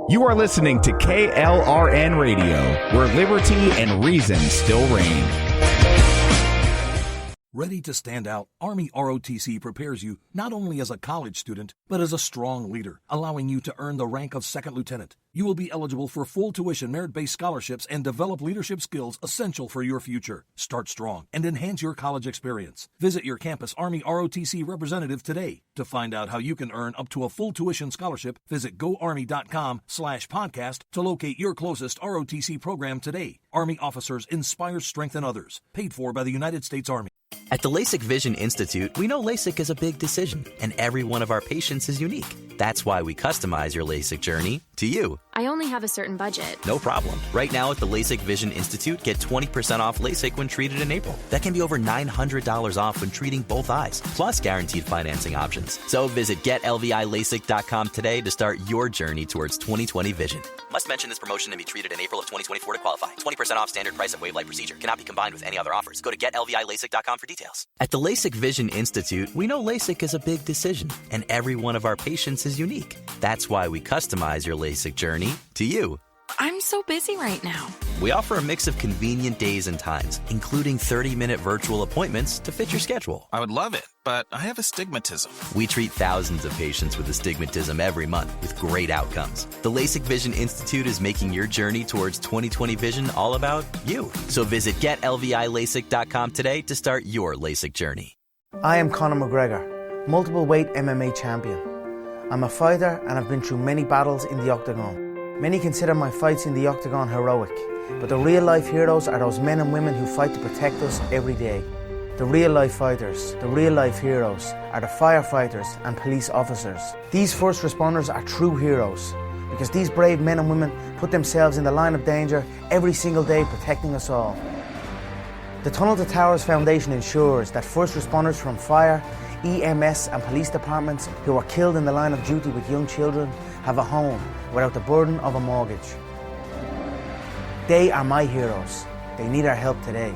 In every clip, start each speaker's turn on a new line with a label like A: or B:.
A: You are listening to KLRN Radio, where liberty and reason still reign.
B: Ready to stand out, Army ROTC prepares you not only as a college student, but as a strong leader, allowing you to earn the rank of second lieutenant. You will be eligible for full tuition merit-based scholarships and develop leadership skills essential for your future. Start strong and enhance your college experience. Visit your campus Army ROTC representative today. To find out how you can earn up to a full tuition scholarship, visit goarmy.com/podcast to locate your closest ROTC program today. Army officers inspire, strengthen others. Paid for by the United States Army.
C: At the LASIK Vision Institute, we know LASIK is a big decision, and every one of our patients is unique. That's why we customize your LASIK journey to you.
D: I only have a certain budget.
C: No problem. Right now at the LASIK Vision Institute, get 20% off LASIK when treated in April. That can be over $900 off when treating both eyes, plus guaranteed financing options. So visit GetLVILASIK.com today to start your journey towards 20/20 vision. Must mention this promotion and be treated in April of 2024 to qualify. 20% off standard price of wave light procedure. Cannot be combined with any other offers. Go to GetLVILASIK.com for details. At the LASIK Vision Institute, we know LASIK is a big decision, and every one of our patients is unique. That's why we customize your LASIK journey to you.
D: I'm so busy right now.
C: We offer a mix of convenient days and times, including 30-minute virtual appointments to fit your schedule.
E: I would love it, but I have astigmatism.
C: We treat thousands of patients with astigmatism every month with great outcomes. The LASIK Vision Institute is making your journey towards 20/20 vision all about you. So visit GetLVILASIK.com today to start your LASIK journey.
F: I am Conor McGregor, multiple weight MMA champion. I'm a fighter and I've been through many battles in the octagon. Many consider my fights in the octagon heroic, but the real-life heroes are those men and women who fight to protect us every day. The real-life fighters, the real-life heroes, are the firefighters and police officers. These first responders are true heroes, because these brave men and women put themselves in the line of danger every single day protecting us all. The Tunnel to Towers Foundation ensures that first responders from fire, EMS and police departments who are killed in the line of duty with young children have a home without the burden of a mortgage. They are my heroes. They need our help today.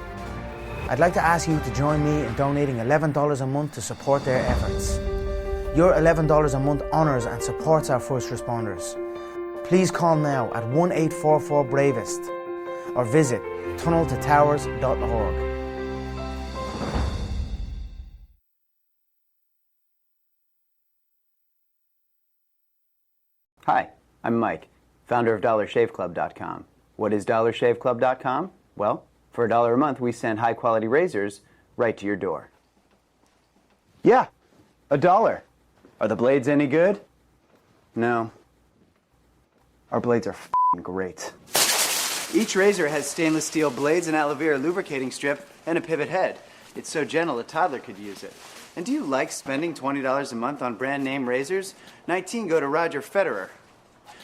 F: I'd like to ask you to join me in donating $11 a month to support their efforts. Your $11 a month honours and supports our first responders. Please call now at 1-844-BRAVEST or visit tunneltotowers.org.
G: Hi, I'm Mike, founder of DollarShaveClub.com. What is DollarShaveClub.com? Well, for $1 a month, we send high-quality razors right to your door. Yeah, $1. Are the blades any good? No. Our blades are f***ing great. Each razor has stainless steel blades, an aloe vera lubricating strip, and a pivot head. It's so gentle a toddler could use it. And do you like spending $20 a month on brand name razors? 19 go to Roger Federer.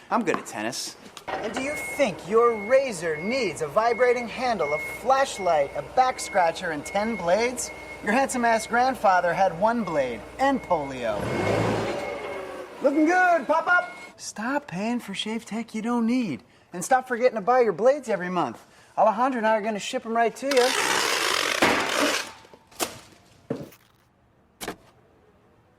G: I'm good at tennis. And do you think your razor needs a vibrating handle, a flashlight, a back scratcher, and 10 blades? Your handsome-ass grandfather had 1 blade and polio. Looking good, pop-up! Stop paying for shave tech you don't need. And stop forgetting to buy your blades every month. Alejandro and I are going to ship them right to you.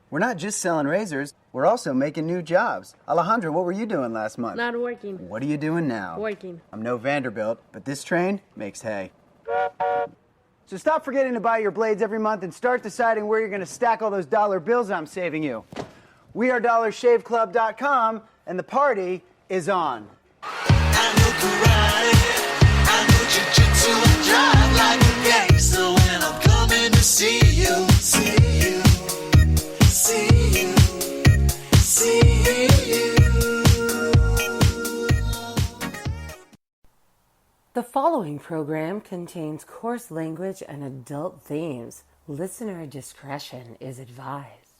G: We're not just selling razors, we're also making new jobs. Alejandro, what were you doing last month?
H: Not working.
G: What are you doing now?
H: Working.
G: I'm no Vanderbilt, but this train makes hay. So stop forgetting to buy your blades every month and start deciding where you're going to stack all those dollar bills I'm saving you. We are DollarShaveClub.com, and the party is on.
I: I know karate, I know jiu-jitsu, and drive like a gangster when I'm coming to see you, see you. See you, see you.
J: The following program contains coarse language and adult themes. Listener discretion is advised.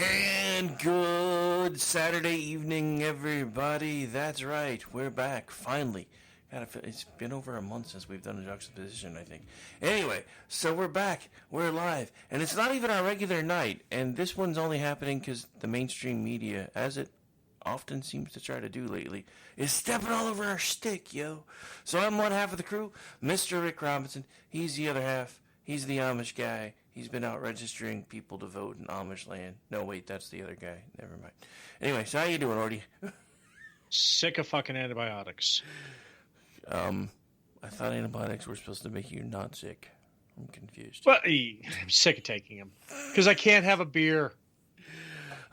H: And good Saturday evening, everybody. That's right, we're back, finally. It's been over a month since we've done a juxtaposition, I think. Anyway, so we're back, we're live, and it's not even our regular night, and this one's only happening because the mainstream media, as it often seems to try to do lately, is stepping all over our stick, yo. So I'm one half of the crew, Mr. Rick Robinson. He's the other half. He's the Amish guy. He's been out registering people to vote in Amish land. No, wait, that's the other guy. Never mind. Anyway, so how you doing, Ordy?
K: Sick of fucking antibiotics.
H: I thought antibiotics were supposed to make you not sick. I'm confused.
K: Well, I'm sick of taking them because I can't have a beer.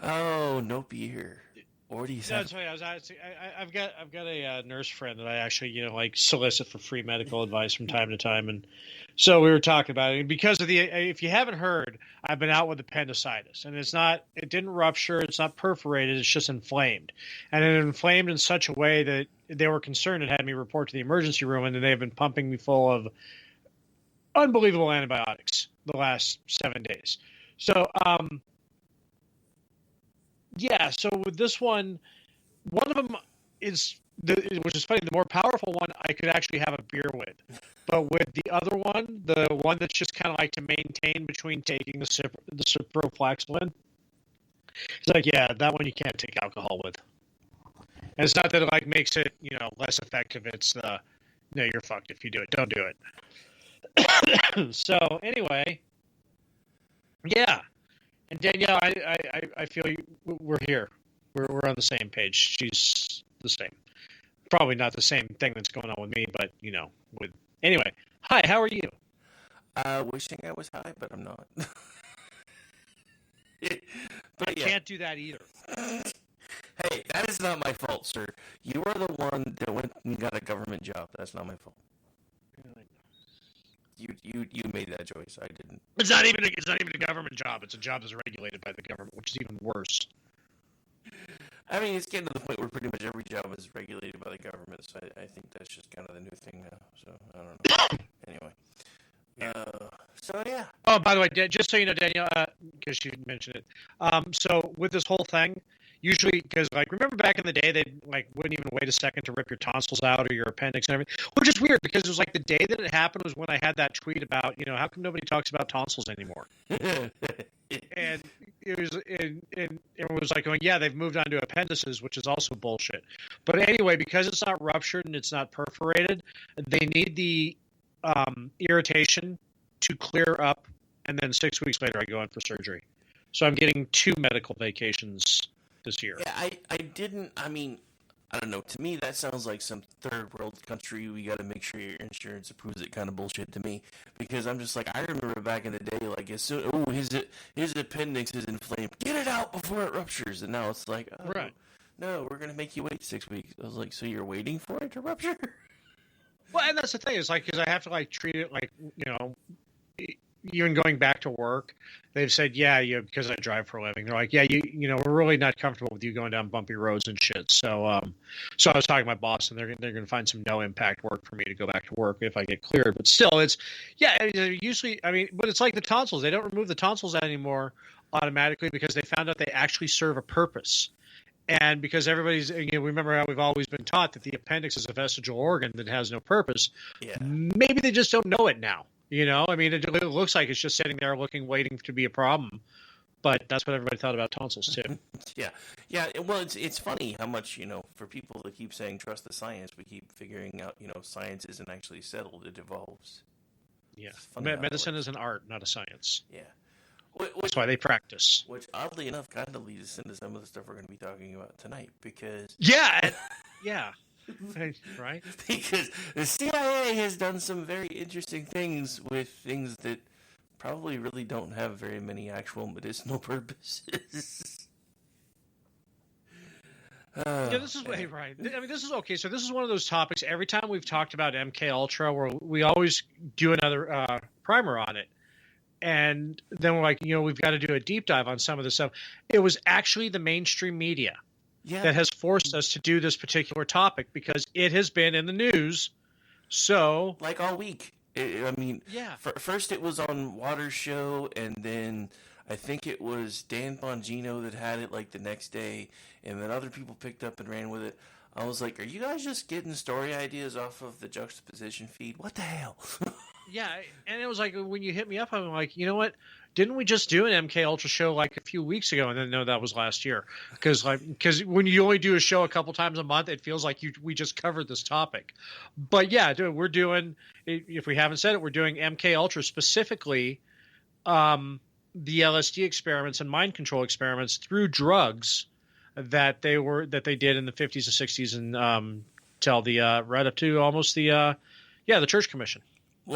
H: Oh, no beer. Ordy,
K: no, that's funny. I've got a nurse friend that I actually solicit for free medical advice from time to time, and so we were talking about it. And because of if you haven't heard, I've been out with appendicitis, and it didn't rupture, it's not perforated, it's just inflamed, and it inflamed in such a way that they were concerned and had me report to the emergency room, and they've been pumping me full of unbelievable antibiotics the last 7 days. So, yeah, so with this one of them is, which is funny, the more powerful one I could actually have a beer with. But with the other one, the one that's just kind of like to maintain between taking the ciprofloxacin, it's like, yeah, that one you can't take alcohol with. And it's not that it makes it, less effective. It's no, you're fucked if you do it. Don't do it. So anyway, yeah. And Danielle, I feel we're here. We're on the same page. She's the same. Probably not the same thing that's going on with me, but anyway. Hi, how are you?
H: Wishing I was high, but I'm not.
K: I can't do that either.
H: Hey, that is not my fault, sir. You are the one that went and got a government job. That's not my fault. You made that choice. I didn't.
K: It's not even a government job. It's a job that's regulated by the government, which is even worse.
H: I mean, it's getting to the point where pretty much every job is regulated by the government. So I think that's just kind of the new thing now. So I don't know. Anyway. So yeah.
K: Oh, by the way, just so you know, Danielle, because you mentioned it. So with this whole thing, usually, because remember back in the day, they wouldn't even wait a second to rip your tonsils out or your appendix and everything, which is weird because it was the day that it happened was when I had that tweet about how come nobody talks about tonsils anymore. And it was going, yeah, they've moved on to appendices, which is also bullshit. But anyway, because it's not ruptured and it's not perforated, they need the irritation to clear up, and then 6 weeks later I go in for surgery. So I'm getting 2 medical vacations this year.
H: Yeah, I don't know. To me, that sounds like some third world country. We got to make sure your insurance approves it kind of bullshit to me. Because I'm just I remember back in the day, as soon, his appendix is inflamed. Get it out before it ruptures. And now it's right. No, we're going to make you wait 6 weeks. I was like, so you're waiting for it to rupture?
K: Well, and that's the thing. It's because I have to treat it even going back to work, they've said, yeah, because I drive for a living. They're like, yeah, we're really not comfortable with you going down bumpy roads and shit. So, so I was talking to my boss, and they're going to find some no impact work for me to go back to work if I get cleared. But still, it's usually, but it's like the tonsils. They don't remove the tonsils anymore automatically because they found out they actually serve a purpose. And because everybody's, remember how we've always been taught that the appendix is a vestigial organ that has no purpose. Yeah. Maybe they just don't know it now. It looks like it's just sitting there waiting to be a problem. But that's what everybody thought about tonsils, too.
H: Yeah. Well, it's funny how much, for people that keep saying trust the science, we keep figuring out, science isn't actually settled. It evolves.
K: Yeah. Medicine is an art, not a science.
H: Yeah.
K: That's why they practice.
H: Which, oddly enough, kind of leads us into some of the stuff we're going to be talking about tonight, because...
K: Yeah! Right?
H: Because the CIA has done some very interesting things with things that probably really don't have very many actual medicinal purposes.
K: This is right. This is okay. So this is one of those topics. Every time we've talked about MK Ultra, where we always do another primer on it, and then we're like, we've got to do a deep dive on some of this stuff. It was actually the mainstream media that has forced us to do this particular topic because it has been in the news. So,
H: all week. First it was on Water Show, and then I think it was Dan Bongino that had it like the next day, and then other people picked up and ran with it. I was like, are you guys just getting story ideas off of the Juxtaposition feed? What the hell?
K: Yeah, and it was like when you hit me up, I'm like, you know what? Didn't we just do an MK Ultra show like a few weeks ago? And then no, that was last year. Because when you only do a show a couple times a month, it feels like we just covered this topic. But yeah, we're doing. If we haven't said it, we're doing MK Ultra specifically, the LSD experiments and mind control experiments through drugs that they did in the 50s and 60s and till the right up to almost the Church Commission.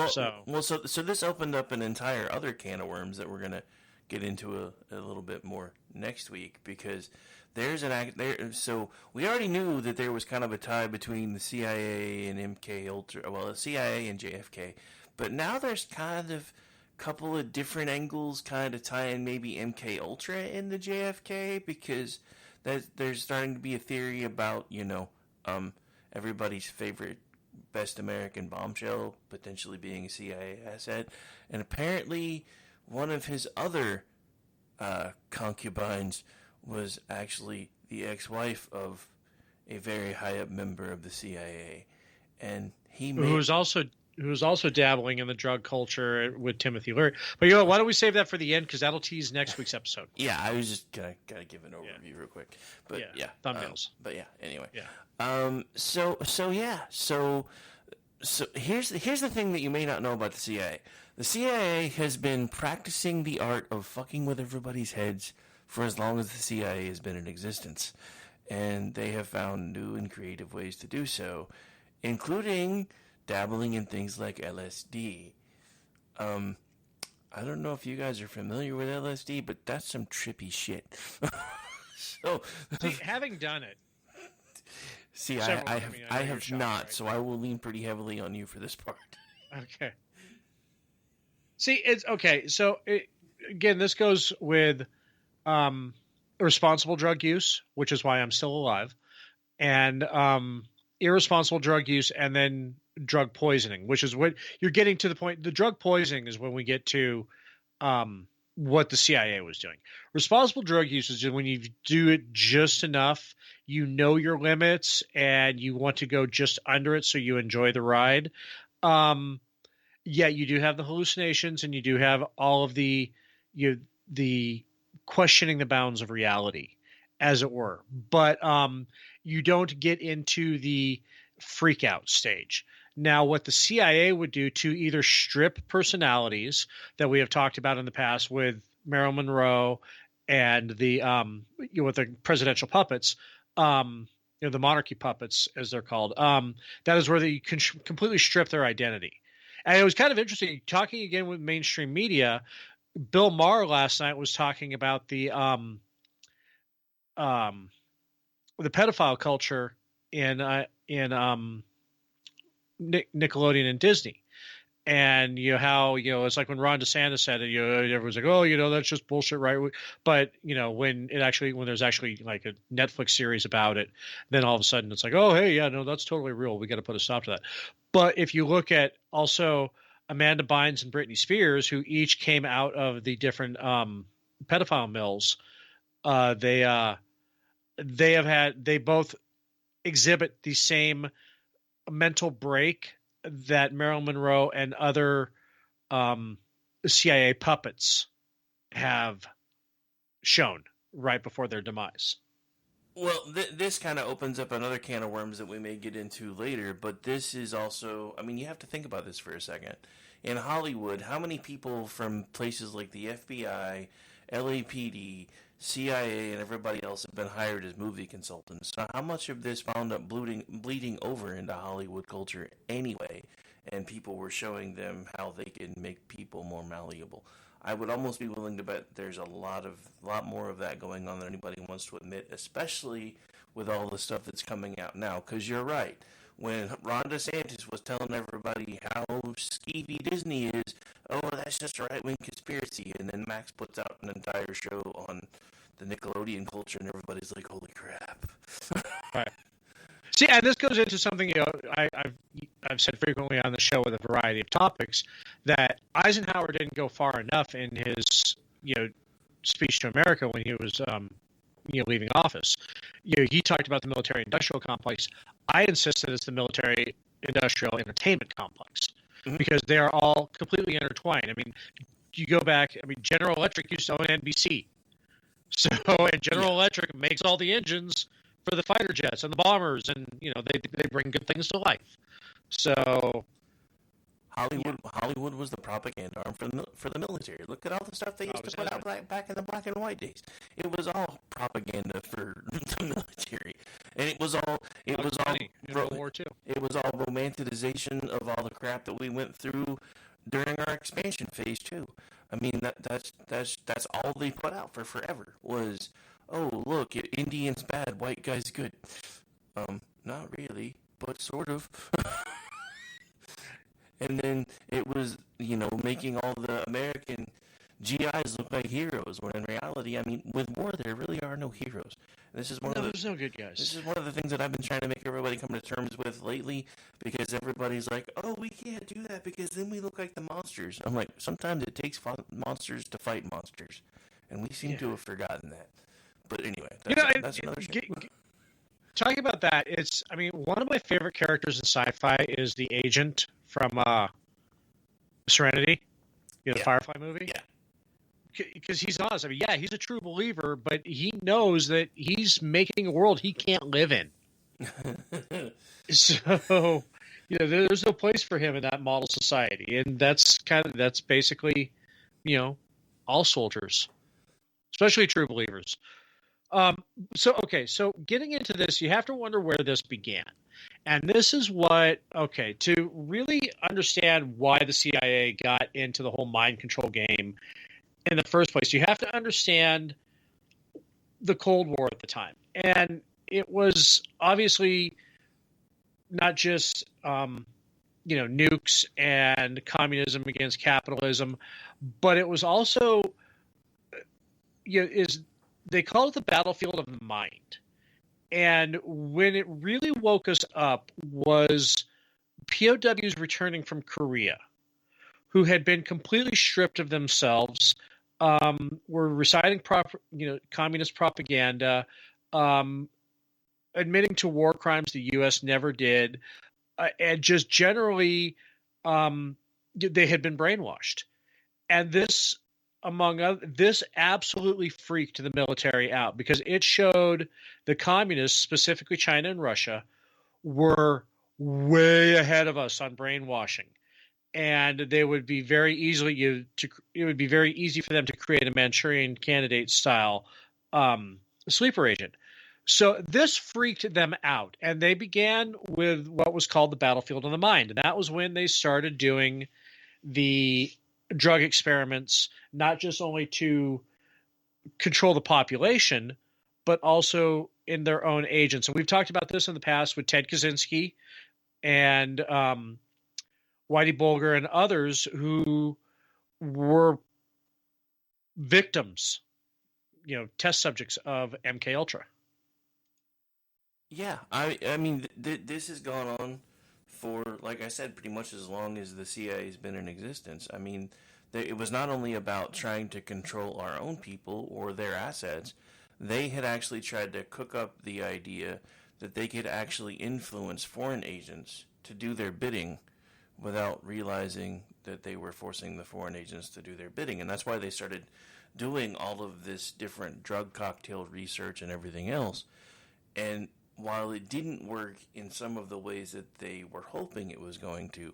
H: So this opened up an entire other can of worms that we're gonna get into a little bit more next week, because there's so we already knew that there was kind of a tie between the CIA and MK Ultra, well, the CIA and JFK, but now there's kind of a couple of different angles kind of tying maybe MK Ultra in the JFK, because there's starting to be a theory about everybody's favorite best American bombshell potentially being a CIA asset, and apparently one of his other concubines was actually the ex-wife of a very high-up member of the CIA, and who's
K: also dabbling in the drug culture with Timothy Leary. But why don't we save that for the end, because that'll tease next week's episode.
H: Yeah, I was just gonna give an overview real quick, but
K: thumbnails.
H: Anyway.
K: Yeah.
H: So here's the thing that you may not know about the CIA. The CIA has been practicing the art of fucking with everybody's heads for as long as the CIA has been in existence, and they have found new and creative ways to do so, including dabbling in things like LSD. I don't know if you guys are familiar with LSD, but that's some trippy shit.
K: Having done it.
H: See, I have not, right? So I will lean pretty heavily on you for this part.
K: Okay. See, it's okay. So again, this goes with responsible drug use, which is why I'm still alive, and irresponsible drug use, and then drug poisoning, which is what you're getting to the point. The drug poisoning is when we get to what the CIA was doing. Responsible drug use is when you do it just enough, you know your limits, and you want to go just under it so you enjoy the ride. You do have the hallucinations, and you do have all of the questioning the bounds of reality, as it were. But you don't get into the freak out stage. Now, what the CIA would do to either strip personalities that we have talked about in the past with Marilyn Monroe and the with the presidential puppets, the monarchy puppets, as they're called, that is where they completely strip their identity. And it was kind of interesting talking again with mainstream media. Bill Maher last night was talking about the pedophile culture in Nickelodeon and Disney, and how it's like when Ron DeSantis said it, everyone's like, oh, that's just bullshit, right? But when there's actually like a Netflix series about it, then all of a sudden it's like, oh, hey, yeah, no, that's totally real. We got to put a stop to that. But if you look at also Amanda Bynes and Britney Spears, who each came out of the different pedophile mills, they both exhibit the same mental break that Marilyn Monroe and other CIA puppets have shown right before their demise.
H: Well, this kind of opens up another can of worms that we may get into later, but this is also, you have to think about this for a second. In Hollywood, how many people from places like the FBI, LAPD, CIA, and everybody else have been hired as movie consultants? So how much of this wound up bleeding over into Hollywood culture anyway, and people were showing them how they can make people more malleable? I would almost be willing to bet there's a lot more of that going on than anybody wants to admit, especially with all the stuff that's coming out now. Because you're right. When Ron DeSantis was telling everybody how skeevy Disney is, oh, that's just a right-wing conspiracy, and then Max puts out an entire show on the Nickelodeon culture, and everybody's like, holy crap.
K: Right. See, and this goes into something I've said frequently on the show with a variety of topics, that Eisenhower didn't go far enough in his speech to America when he was leaving office. He talked about the military-industrial complex. I insisted it's the military-industrial entertainment complex because they are all completely intertwined. I mean, you go back. I mean, General Electric used to own NBC, and General Electric makes all the engines for the fighter jets and the bombers, and they bring good things to life. So
H: Hollywood was the propaganda arm for the military. Look at all the stuff they used to put out back in the black and white days. It was all propaganda for the military, and it was all
K: World War II.
H: It was all romanticization of all the crap that we went through during our expansion phase too. I mean that's all they put out for forever was, oh look, Indians bad, white guys good. Not really, but sort of. And then it was, making all the American GIs look like heroes, when in reality, I mean, with war, there really are no heroes. This is
K: there's no good guys.
H: This is one of the things that I've been trying to make everybody come to terms with lately, because everybody's like, oh, we can't do that because then we look like the monsters. I'm like, sometimes it takes monsters to fight monsters, and we seem to have forgotten that. But anyway, that's another show.
K: Talking about that, one of my favorite characters in sci-fi is the agent from Serenity, the Firefly movie. Yeah. Because he's honest. I mean, he's a true believer, but he knows that he's making a world he can't live in. So, there's no place for him in that model society. And that's basically, all soldiers, especially true believers. So getting into this, you have to wonder where this began. And this is to really understand why the CIA got into the whole mind control game in the first place, you have to understand the Cold War at the time. And it was obviously not just, nukes and communism against capitalism, but it was also, they call it the battlefield of the mind. And when it really woke us up was POWs returning from Korea, who had been completely stripped of themselves, were reciting communist propaganda, admitting to war crimes the U.S. never did, and just generally they had been brainwashed. And this, this absolutely freaked the military out, because it showed the communists, specifically China and Russia, were way ahead of us on brainwashing, and they would be very easily it would be very easy for them to create a Manchurian Candidate style sleeper agent. So this freaked them out, and they began with what was called the battlefield of the mind, and that was when they started doing the drug experiments, not just only to control the population, but also in their own agents. And we've talked about this in the past with Ted Kaczynski and Whitey Bulger and others who were victims, test subjects of MK Ultra.
H: Yeah, I mean, this has gone on for, like I said, pretty much as long as the CIA has been in existence. I mean, it was not only about trying to control our own people or their assets. They had actually tried to cook up the idea that they could actually influence foreign agents to do their bidding without realizing that they were forcing the foreign agents to do their bidding. And that's why they started doing all of this different drug cocktail research and everything else. And while it didn't work in some of the ways that they were hoping it was going to,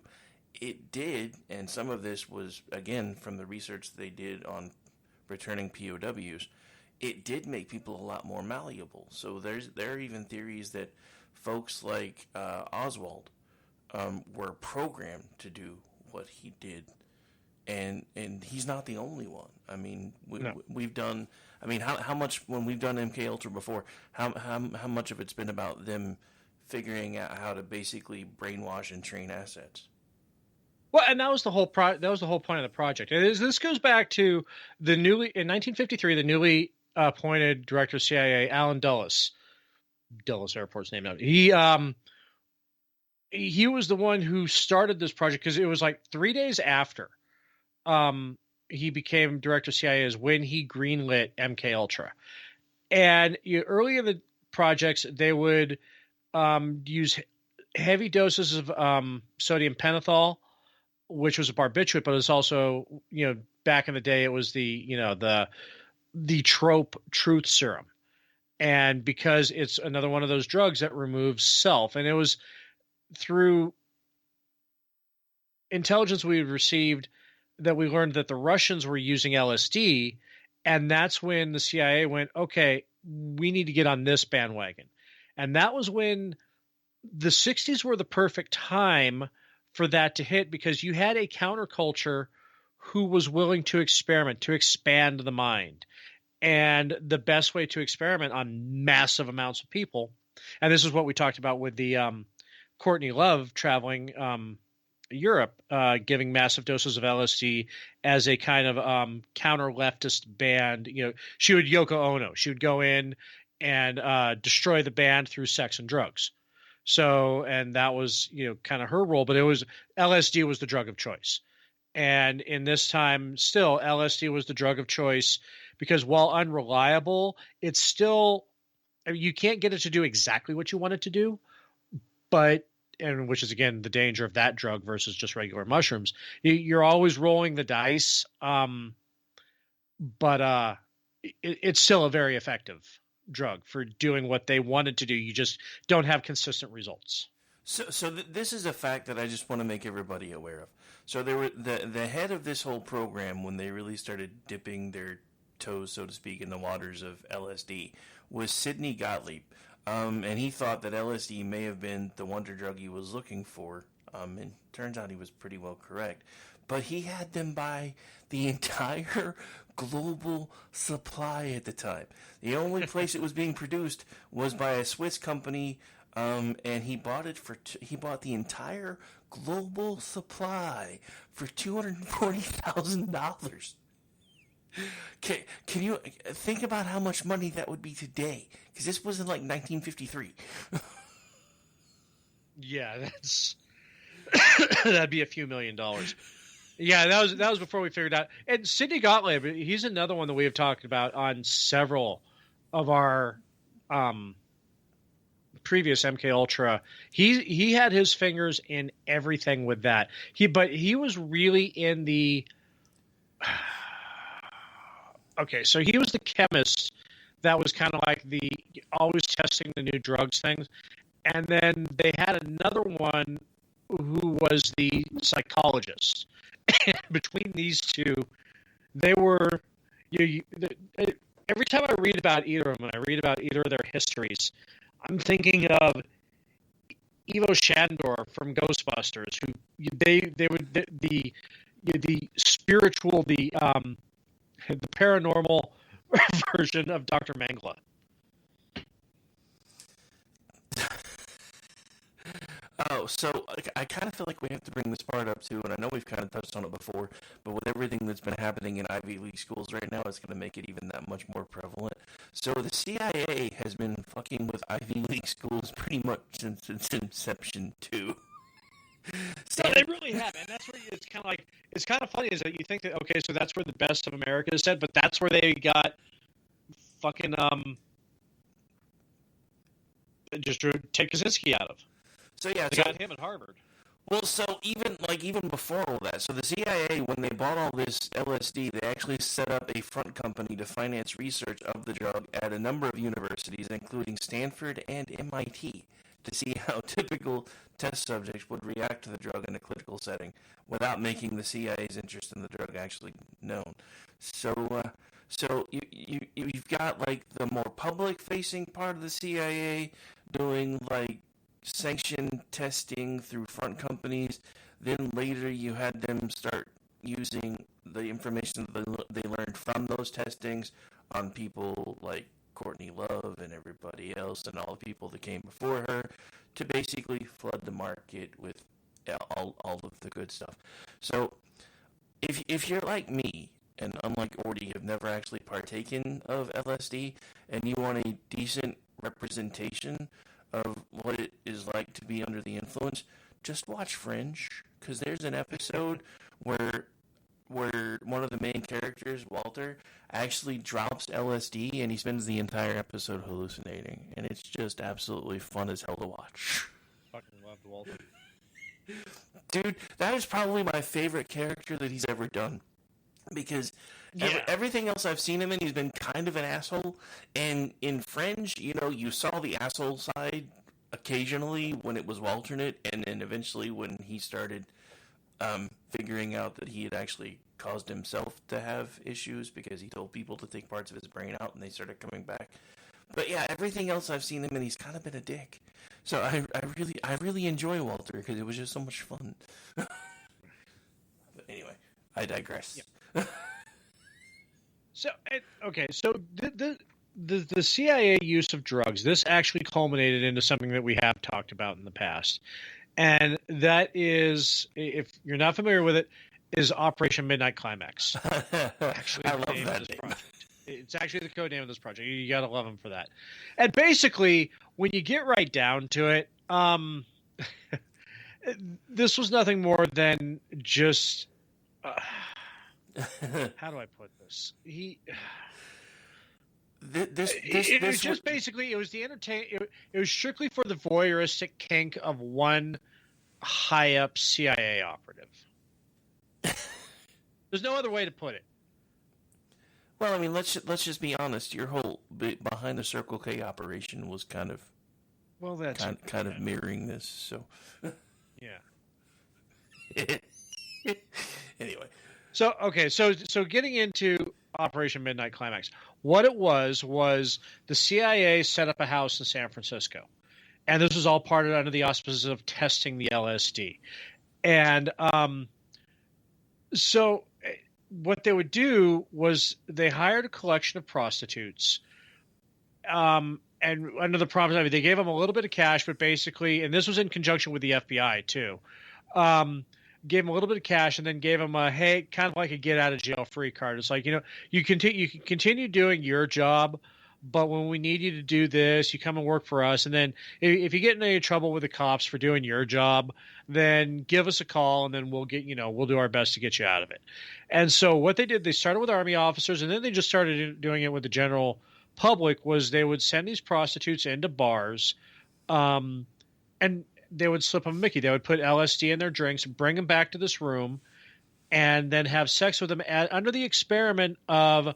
H: it did, and some of this was, again, from the research they did on returning POWs, it did make people a lot more malleable. So there are even theories that folks like Oswald were programmed to do what he did, and he's not the only one. I mean, we've done. I mean, how much when we've done MK Ultra before? How much of it's been about them figuring out how to basically brainwash and train assets?
K: Well, and that was the whole point of the project. And this goes back to in 1953, the newly appointed director of CIA, Allen Dulles. Dulles Airport's name out. He was the one who started this project, because it was like 3 days after he became director of CIA is when he greenlit MK Ultra. And early in the projects, they would use heavy doses of sodium pentothal, which was a barbiturate, but it's also, back in the day, it was the trope truth serum. And because it's another one of those drugs that removes self, and it was through intelligence we had received that we learned that the Russians were using LSD, and that's when the CIA went, okay, we need to get on this bandwagon. And that was when the 60s were the perfect time for that to hit, because you had a counterculture who was willing to experiment, to expand the mind. And the best way to experiment on massive amounts of people, and this is what we talked about with the Courtney Love traveling Europe, giving massive doses of LSD as a kind of counter-leftist band. She would Yoko Ono. She would go in and destroy the band through sex and drugs. So, and that was, kind of her role, but LSD was the drug of choice. And in this time, still, LSD was the drug of choice because while unreliable, it's still, you can't get it to do exactly what you want it to do, and which is, again, the danger of that drug versus just regular mushrooms. You're always rolling the dice, but it's still a very effective drug for doing what they wanted to do. You just don't have consistent results.
H: So this is a fact that I just want to make everybody aware of. So there were the head of this whole program, when they really started dipping their toes, so to speak, in the waters of LSD, was Sidney Gottlieb. And he thought that LSD may have been the wonder drug he was looking for. And turns out he was pretty well correct. But he had them buy the entire global supply at the time. The only place it was being produced was by a Swiss company, and he bought it he bought the entire global supply for $240,000. Can you think about how much money that would be today? Because this was in like 1953.
K: Yeah, that'd be a few $1 million. Yeah, that was before we figured out. And Sidney Gottlieb, he's another one that we have talked about on several of our previous MK Ultra. He had his fingers in everything with that. But he was really in the. Okay, so he was the chemist that was kind of like the always testing the new drugs things. And then they had another one who was the psychologist. And between these two, they were... every time I read about either of them, and I read about either of their histories, I'm thinking of Ivo Shandor from Ghostbusters, who they would the spiritual, the paranormal version of Dr. Mengele.
H: Oh, so I kind of feel like we have to bring this part up too, and I know we've kind of touched on it before, but with everything that's been happening in Ivy League schools right now, it's going to make it even that much more prevalent. So the CIA has been fucking with Ivy League schools pretty much since its inception too.
K: No, they really have, and that's where it's kind of funny is that you think that, okay, so that's where the best of America is said, but that's where they got fucking just Ted Kaczynski out of.
H: So yeah,
K: they got him at Harvard.
H: Well, so even before all that, so the CIA, when they bought all this LSD, they actually set up a front company to finance research of the drug at a number of universities, including Stanford and MIT, to see how typical test subjects would react to the drug in a clinical setting without making the CIA's interest in the drug actually known. So you've got like the more public-facing part of the CIA doing like sanctioned testing through front companies. Then later you had them start using the information that they learned from those testings on people like Courtney Love and everybody else and all the people that came before her to basically flood the market with all of the good stuff. So if you're like me, and unlike Orty, have never actually partaken of LSD, and you want a decent representation of what it is like to be under the influence, just watch Fringe, because there's an episode where where one of the main characters, Walter, actually drops LSD and he spends the entire episode hallucinating, and it's just absolutely fun as hell to watch.
K: Fucking loved Walter.
H: Dude, that is probably my favorite character that he's ever done. Because everything else I've seen him in, he's been kind of an asshole. And in Fringe, you saw the asshole side occasionally when it was alternate, and then eventually when he started figuring out that he had actually caused himself to have issues because he told people to take parts of his brain out and they started coming back. But yeah, everything else I've seen him in, he's kind of been a dick. So I really enjoy Walter because it was just so much fun. But anyway, I digress.
K: Yeah. So the CIA use of drugs, this actually culminated into something that we have talked about in the past, and that is, if you're not familiar with it, is Operation Midnight Climax. Actually,
H: I love that name.
K: It's actually the code name of this project. You got to love them for that. And basically, when you get right down to it, this was nothing more than just how do I put this? It was just basically, it was the it was strictly for the voyeuristic kink of one high up CIA operative. There's no other way to put it.
H: Well, I mean, let's just be honest. Your whole behind the Circle K operation was kind of kind of mirroring this. So
K: yeah.
H: Anyway,
K: so getting into Operation Midnight Climax, what it was the CIA set up a house in San Francisco, and this was all part of under the auspices of testing the LSD, and so what they would do was they hired a collection of prostitutes, and under the promise, I mean, they gave them a little bit of cash, but basically, and this was in conjunction with the FBI too, gave them a little bit of cash and then gave them a, hey, kind of like a get out of jail free card. It's like, you can continue doing your job, but when we need you to do this, you come and work for us. And then if you get in any trouble with the cops for doing your job, then give us a call and then we'll do our best to get you out of it. And so what they did, they started with Army officers and then they just started doing it with the general public. Was they would send these prostitutes into bars, and they would slip them a Mickey. They would put LSD in their drinks, bring them back to this room, and then have sex with them under the experiment of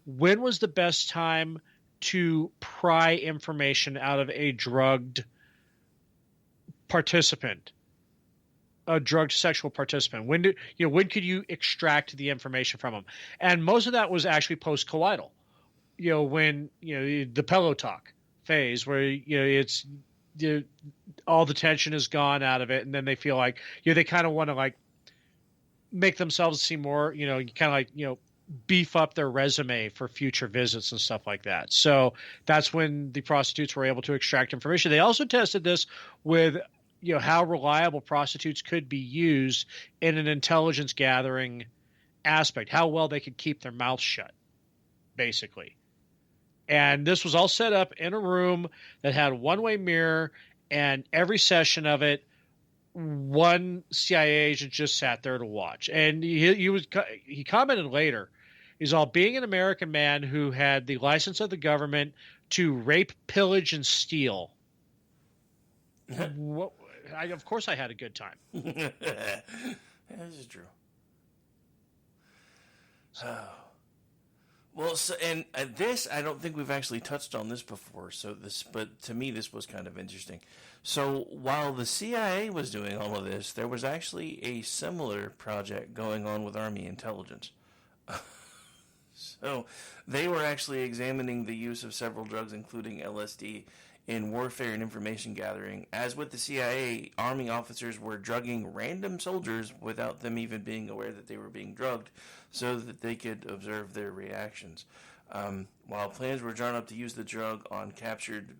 K: when was the best time to pry information out of a drugged participant, a drugged sexual participant. When could you extract the information from them? And most of that was actually post-coital. When the pillow talk phase, where it's all the tension is gone out of it, and then they feel like they kind of want to like make themselves seem more kind of like beef up their resume for future visits and stuff like that. So that's when the prostitutes were able to extract information. They also tested this with how reliable prostitutes could be used in an intelligence gathering aspect, how well they could keep their mouth shut, basically. And this was all set up in a room that had a one-way mirror, and every session of it, one CIA agent just sat there to watch. And he commented later, he's all, being an American man who had the license of the government to rape, pillage, and steal. Of course I had a good time.
H: Yeah, this is true. Well, so, and this, I don't think we've actually touched on this before. But to me, this was kind of interesting. So while the CIA was doing all of this, there was actually a similar project going on with Army intelligence. So they were actually examining the use of several drugs, including LSD, in warfare and information gathering. As with the CIA, Army officers were drugging random soldiers without them even being aware that they were being drugged, so that they could observe their reactions. While plans were drawn up to use the drug on captured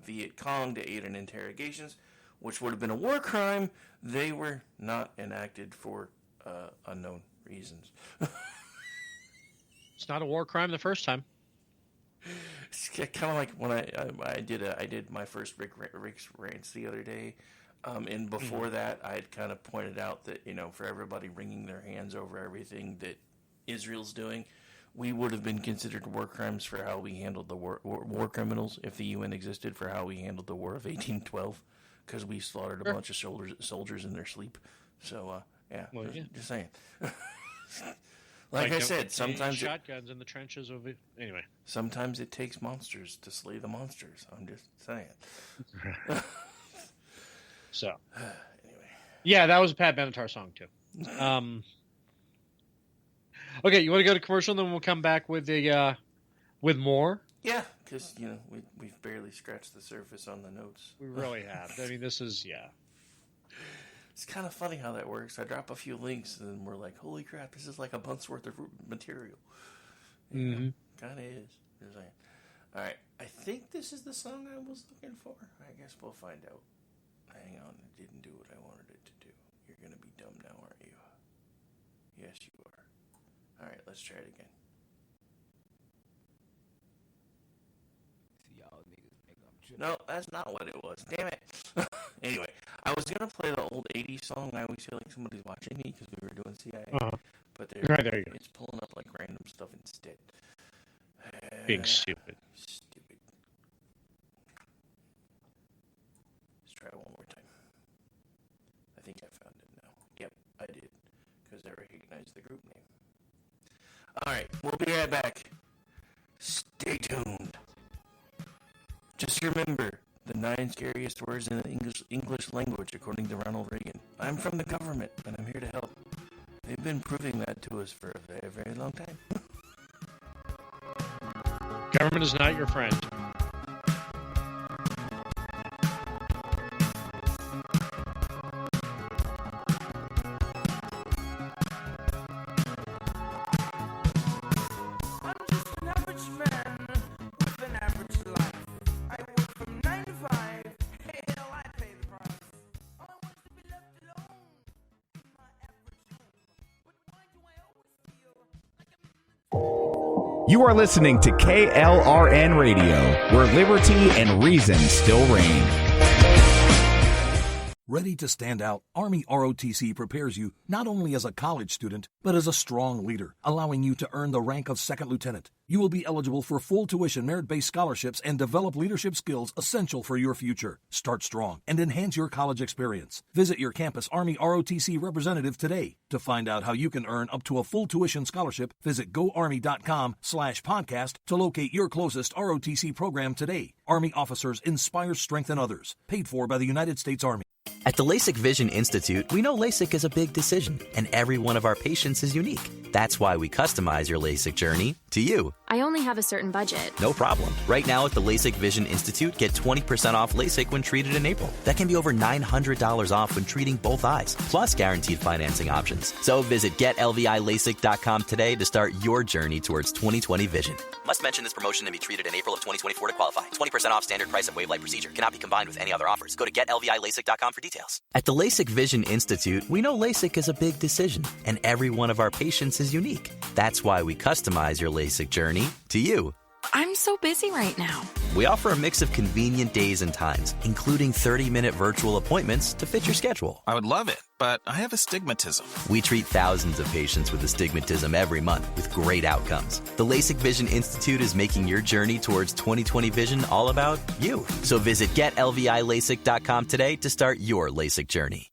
H: Viet Cong to aid in interrogations, which would have been a war crime, they were not enacted for unknown reasons.
K: It's not a war crime the first time.
H: It's kind of like when I did my first Rick's rants the other day. And before that, I had kind of pointed out that, for everybody wringing their hands over everything that Israel's doing, we would have been considered war crimes for how we handled the war criminals if the UN existed, for how we handled the War of 1812, because we slaughtered a bunch of soldiers in their sleep. So, just saying. Like I said, sometimes
K: shotguns in the trenches of it. Anyway,
H: sometimes it takes monsters to slay the monsters. I'm just saying.
K: So, anyway, yeah, that was a Pat Benatar song too. Okay, you want to go to commercial, and then we'll come back with with more.
H: Yeah, because we've barely scratched the surface on the notes.
K: We really have. I mean, this is
H: It's kind of funny how that works. I drop a few links, and then we're like, "Holy crap! This is like a month's worth of material."
K: Mm-hmm.
H: Kind of is. Just saying. All right, I think this is the song I was looking for. I guess we'll find out. Hang on, it didn't do what I wanted it to do. You're gonna be dumb now, aren't you? Yes, you are. All right, let's try it again. No, that's not what it was. Damn it. Anyway, I was going to play the old 80s song. I always feel like somebody's watching me because we were doing CIA. But
K: right, there you go.
H: It's pulling up like random stuff instead.
K: Being stupid.
H: Stupid. Let's try it one more time. I think I found it now. Yep, I did. Because I recognize the group name. Alright, we'll be right back. Stay tuned. Just remember, the 9 scariest words in the English language, according to Ronald Reagan. I'm from the government, and I'm here to help. They've been proving that to us for a very, very long time.
K: Government is not your friend.
A: You are listening to KLRN Radio, where liberty and reason still reign.
B: Ready to stand out, Army ROTC prepares you not only as a college student, but as a strong leader, allowing you to earn the rank of second lieutenant. You will be eligible for full tuition merit-based scholarships and develop leadership skills essential for your future. Start strong and enhance your college experience. Visit your campus Army ROTC representative today. To find out how you can earn up to a full tuition scholarship, visit goarmy.com/podcast to locate your closest ROTC program today. Army officers inspire, strengthen others. Paid for by the United States Army.
C: At the LASIK Vision Institute, we know LASIK is a big decision, and every one of our patients is unique. That's why we customize your LASIK journey to you.
D: I only have a certain budget.
C: No problem. Right now at the LASIK Vision Institute, get 20% off LASIK when treated in April. That can be over $900 off when treating both eyes, plus guaranteed financing options. So visit GetLVILASIK.com today to start your journey towards 20/20 vision. Must mention this promotion and be treated in April of 2024 to qualify. 20% off standard price of wave light procedure. Cannot be combined with any other offers. Go to GetLVILASIK.com for details. At the LASIK Vision Institute, we know LASIK is a big decision, and every one of our patients is unique. That's why we customize your LASIK journey to you.
D: I'm so busy right now.
C: We offer a mix of convenient days and times, including 30-minute virtual appointments to fit your schedule.
E: I would love it, but I have astigmatism.
C: We treat thousands of patients with astigmatism every month with great outcomes. The LASIK Vision Institute is making your journey towards 20/20 vision all about you. So visit GetLVILASIK.com today to start your LASIK journey.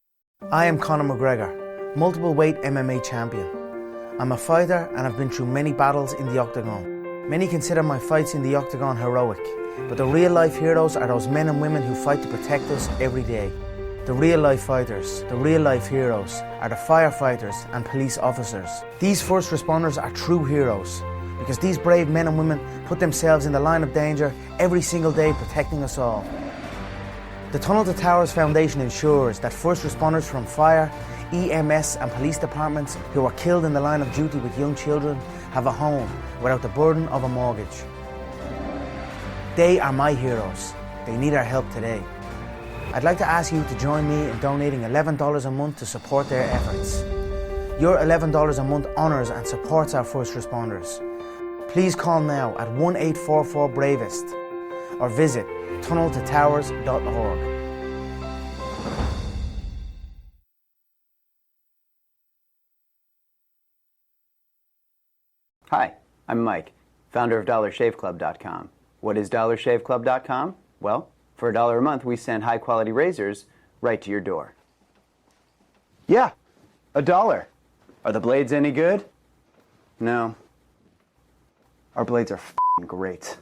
F: I am Conor McGregor, multiple weight MMA champion. I'm a fighter and I've been through many battles in the octagon. Many consider my fights in the octagon heroic, but the real-life heroes are those men and women who fight to protect us every day. The real-life fighters, the real-life heroes, are the firefighters and police officers. These first responders are true heroes, because these brave men and women put themselves in the line of danger every single day protecting us all. The Tunnel to Towers Foundation ensures that first responders from fire, EMS and police departments who are killed in the line of duty with young children have a home without the burden of a mortgage. They are my heroes. They need our help today. I'd like to ask you to join me in donating $11 a month to support their efforts. Your $11 a month honours and supports our first responders. Please call now at 1-844-BRAVEST or visit tunneltotowers.org.
G: Hi, I'm Mike, founder of DollarShaveClub.com. What is DollarShaveClub.com? Well, for $1 a month, we send high-quality razors right to your door. Yeah, $1. Are the blades any good? No. Our blades are f***ing great.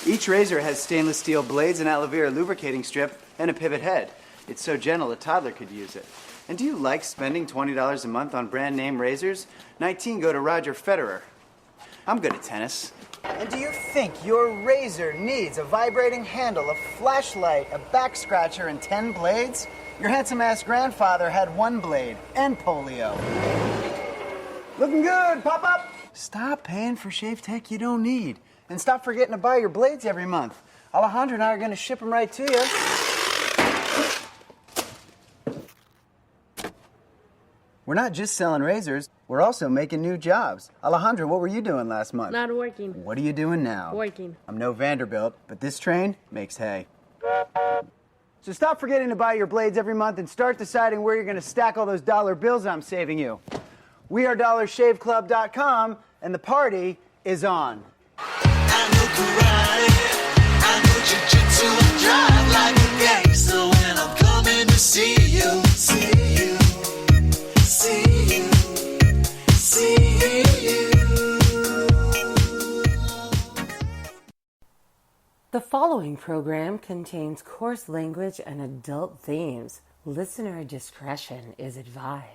G: Each razor has stainless steel blades, an aloe vera lubricating strip, and a pivot head. It's so gentle a toddler could use it. And do you like spending $20 a month on brand name razors? 19 go to Roger Federer. I'm good at tennis. And do you think your razor needs a vibrating handle, a flashlight, a back scratcher, and 10 blades? Your handsome-ass grandfather had 1 blade and polio. Looking good, pop up! Stop paying for shave tech you don't need. And stop forgetting to buy your blades every month. Alejandro and I are going to ship them right to you. We're not just selling razors, we're also making new jobs. Alejandro, what were you doing last month?
L: Not working.
G: What are you doing now?
L: Working.
G: I'm no Vanderbilt, but this train makes hay. So stop forgetting to buy your blades every month and start deciding where you're going to stack all those dollar bills I'm saving you. We are DollarShaveClub.com, and the party is on.
I: I know karate, I know jiu-jitsu, I drive like a gangster when I'm coming to see you, see you. See you, see you.
J: The following program contains coarse language and adult themes. Listener discretion is advised.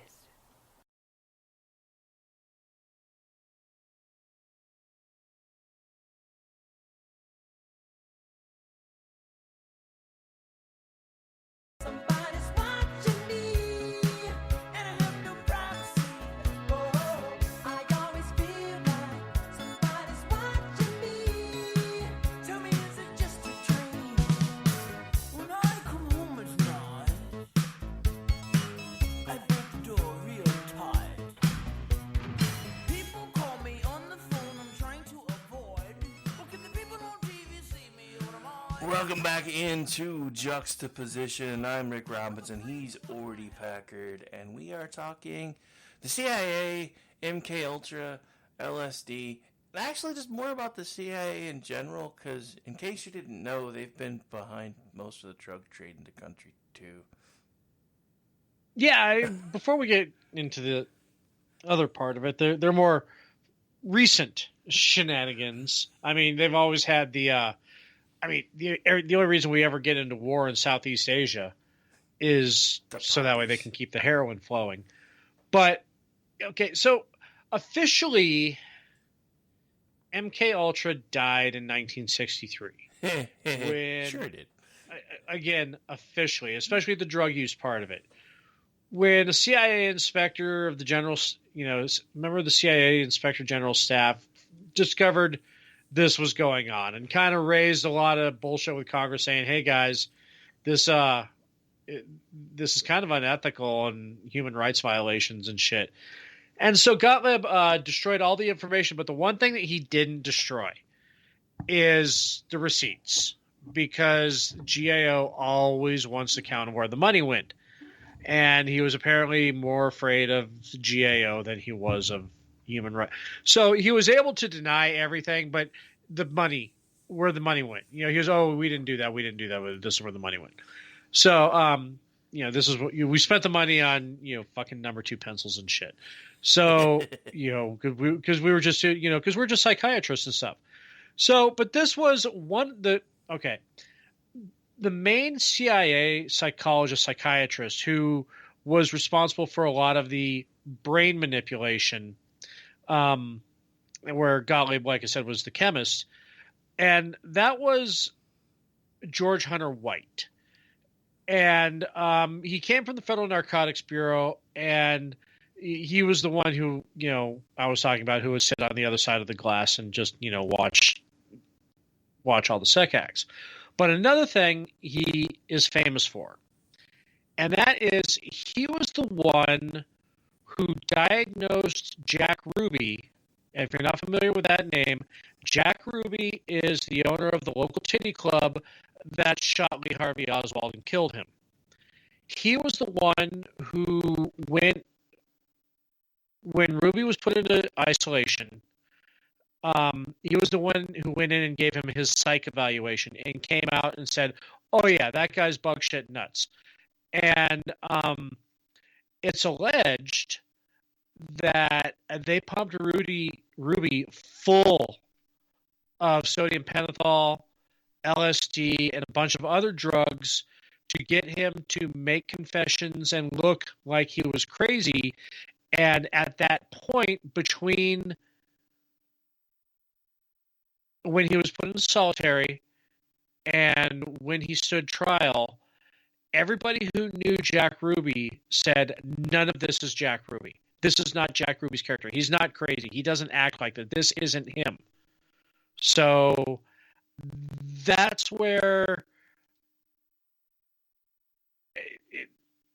H: Welcome back into Juxtaposition. I'm Rick Robinson. He's Ordy Packard, and we are talking the CIA, MK Ultra, LSD, and actually just more about the CIA in general, because in case you didn't know, they've been behind most of the drug trade in the country too.
K: Yeah, before we get into the other part of it, they're more recent shenanigans. I mean, they've always had the only reason we ever get into war in Southeast Asia is so that way they can keep the heroin flowing. But, okay, so officially, MK Ultra died in 1963.
H: Sure did.
K: Again, officially, especially the drug use part of it. When the CIA inspector of the general, remember the CIA inspector general staff discovered this was going on and kind of raised a lot of bullshit with Congress saying, hey guys, this is kind of unethical and human rights violations and shit. And so Gottlieb destroyed all the information, but the one thing that he didn't destroy is the receipts, because GAO always wants to count where the money went. And he was apparently more afraid of GAO than he was of human rights. So he was able to deny everything, but the money, where the money went. He was, we didn't do that. But this is where the money went. So, this is what we spent the money on, fucking number 2 pencils and shit. So, because we were just, because we're just psychiatrists and stuff. So, but this was the main CIA psychiatrist who was responsible for a lot of the brain manipulation, where Gottlieb, like I said, was the chemist. And that was George Hunter White. And he came from the Federal Narcotics Bureau, and he was the one who, I was talking about, who would sit on the other side of the glass and just, watch all the sex acts. But another thing he is famous for, and that is he was the one who diagnosed Jack Ruby. And if you're not familiar with that name, Jack Ruby is the owner of the local titty club that shot Lee Harvey Oswald and killed him. He was the one who when Ruby was put into isolation, He was the one who went in and gave him his psych evaluation and came out and said, "Oh yeah, that guy's bug shit nuts." And it's alleged that they pumped Ruby full of sodium pentothal, LSD, and a bunch of other drugs to get him to make confessions and look like he was crazy. And at that point, between when he was put into solitary and when he stood trial, everybody who knew Jack Ruby said, none of this is Jack Ruby. This is not Jack Ruby's character. He's not crazy. He doesn't act like that. This isn't him. So that's where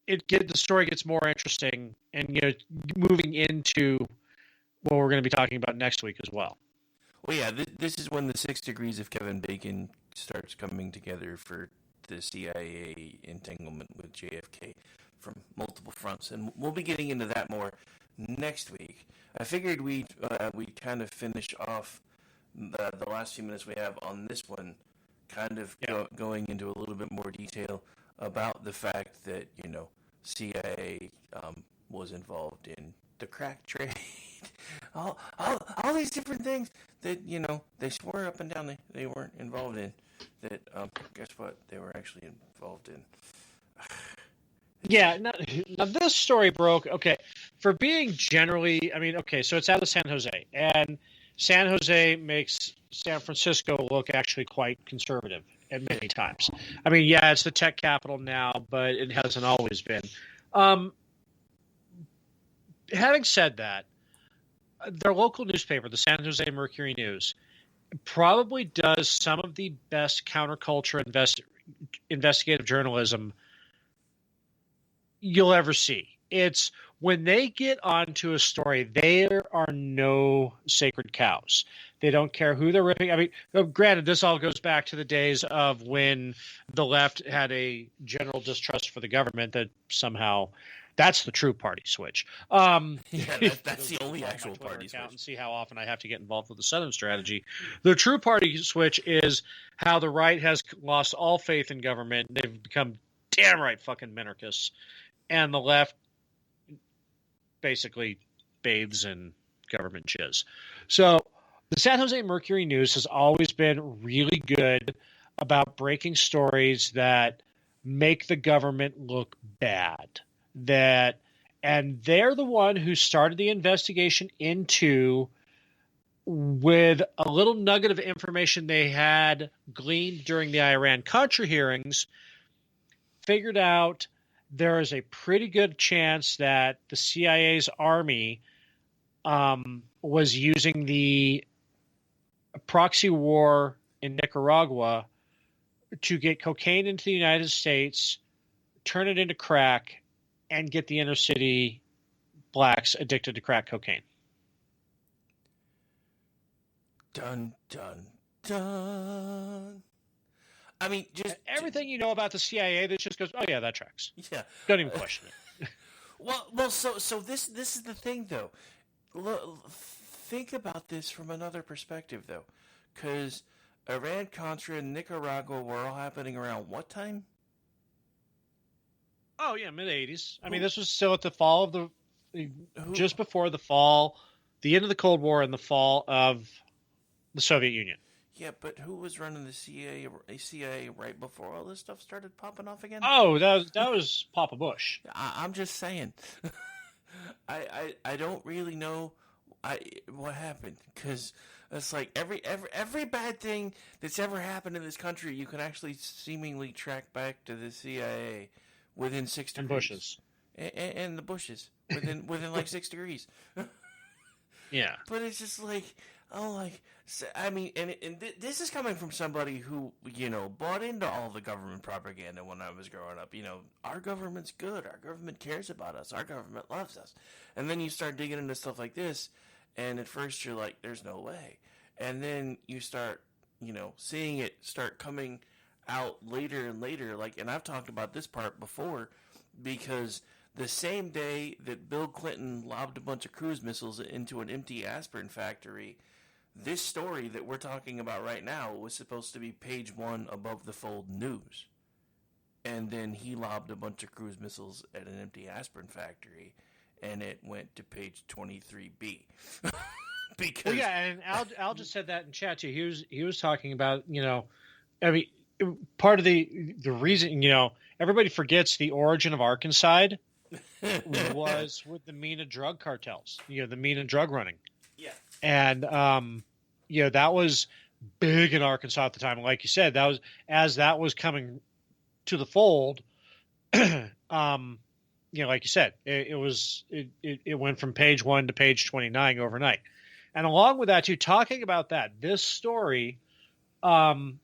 K: the story gets more interesting, and moving into what we're going to be talking about next week as well.
H: Well, yeah, this is when the 6 degrees of Kevin Bacon starts coming together for the CIA entanglement with JFK from multiple fronts, and we'll be getting into that more next week. I figured we'd kind of finish off the last few minutes we have on this one, kind of going into a little bit more detail about the fact that CIA was involved in the crack trade, all these different things that they swore up and down they weren't involved in. That guess what? They were actually involved in.
K: Yeah, now this story broke. Okay, for being generally, so it's out of San Jose, and San Jose makes San Francisco look actually quite conservative at many times. It's the tech capital now, but it hasn't always been. Having said that, their local newspaper, the San Jose Mercury News, probably does some of the best counterculture investigative journalism you'll ever see. It's when they get onto a story, there are no sacred cows. They don't care who they're ripping. Granted, this all goes back to the days of when the left had a general distrust for the government that somehow that's the true party switch.
H: That's the only actual party switch.
K: And see how often I have to get involved with the Southern strategy. The true party switch is how the right has lost all faith in government. They've become damn right fucking minarchists. And the left basically bathes in government jizz. So the San Jose Mercury News has always been really good about breaking stories that make the government look bad. And they're the one who started the investigation into, with a little nugget of information they had gleaned during the Iran-Contra hearings, figured out there is a pretty good chance that the CIA's army was using the proxy war in Nicaragua to get cocaine into the United States, turn it into crack, and get the inner city blacks addicted to crack cocaine.
H: Dun, dun, dun. Just
K: everything you know about the CIA that just goes, oh yeah, that tracks.
H: Yeah,
K: don't even question it.
H: Well, so this is the thing though. Think about this from another perspective though, because Iran, Contra, and Nicaragua were all happening around what time?
K: Oh yeah, mid-'80s. This was still at the fall of just before the fall, the end of the Cold War, and the fall of the Soviet Union.
H: Yeah, but who was running the CIA right before all this stuff started popping off again?
K: Oh, that was Papa Bush.
H: I'm just saying. I don't really know what happened, because it's like every bad thing that's ever happened in this country you can actually seemingly track back to the CIA within 6 degrees.
K: And Bushes.
H: And the Bushes within like 6 degrees.
K: Yeah.
H: But it's just like, this is coming from somebody who, bought into all the government propaganda when I was growing up. Our government's good. Our government cares about us. Our government loves us. And then you start digging into stuff like this, and at first you're like, there's no way. And then you start, seeing it start coming out later and later. And I've talked about this part before, because the same day that Bill Clinton lobbed a bunch of cruise missiles into an empty aspirin factory, this story that we're talking about right now was supposed to be page 1 above the fold news. And then he lobbed a bunch of cruise missiles at an empty aspirin factory, and it went to page 23B. Because
K: well, yeah, and Al just said that in chat too. He was talking about, I mean, part of the reason, everybody forgets the origin of Arkansas was with the MENA drug cartels, the MENA drug running.
H: Yeah.
K: And, that was big in Arkansas at the time. Like you said, that was coming to the fold, like you said, it went from page 1 to page 29 overnight. And along with that, too, talking about that, this story from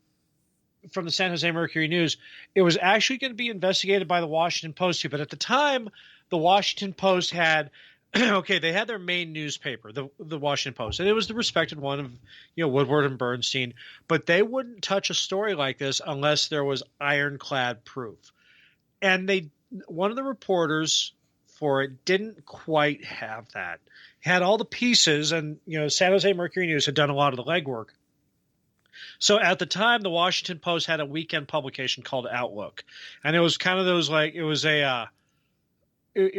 K: the San Jose Mercury News, it was actually going to be investigated by the Washington Post, too. But at the time, the Washington Post had, they had their main newspaper, the Washington Post, and it was the respected one of, Woodward and Bernstein. But they wouldn't touch a story like this unless there was ironclad proof. And one of the reporters for it didn't quite have that. Had all the pieces, and San Jose Mercury News had done a lot of the legwork. So at the time, the Washington Post had a weekend publication called Outlook, and it was kind of those it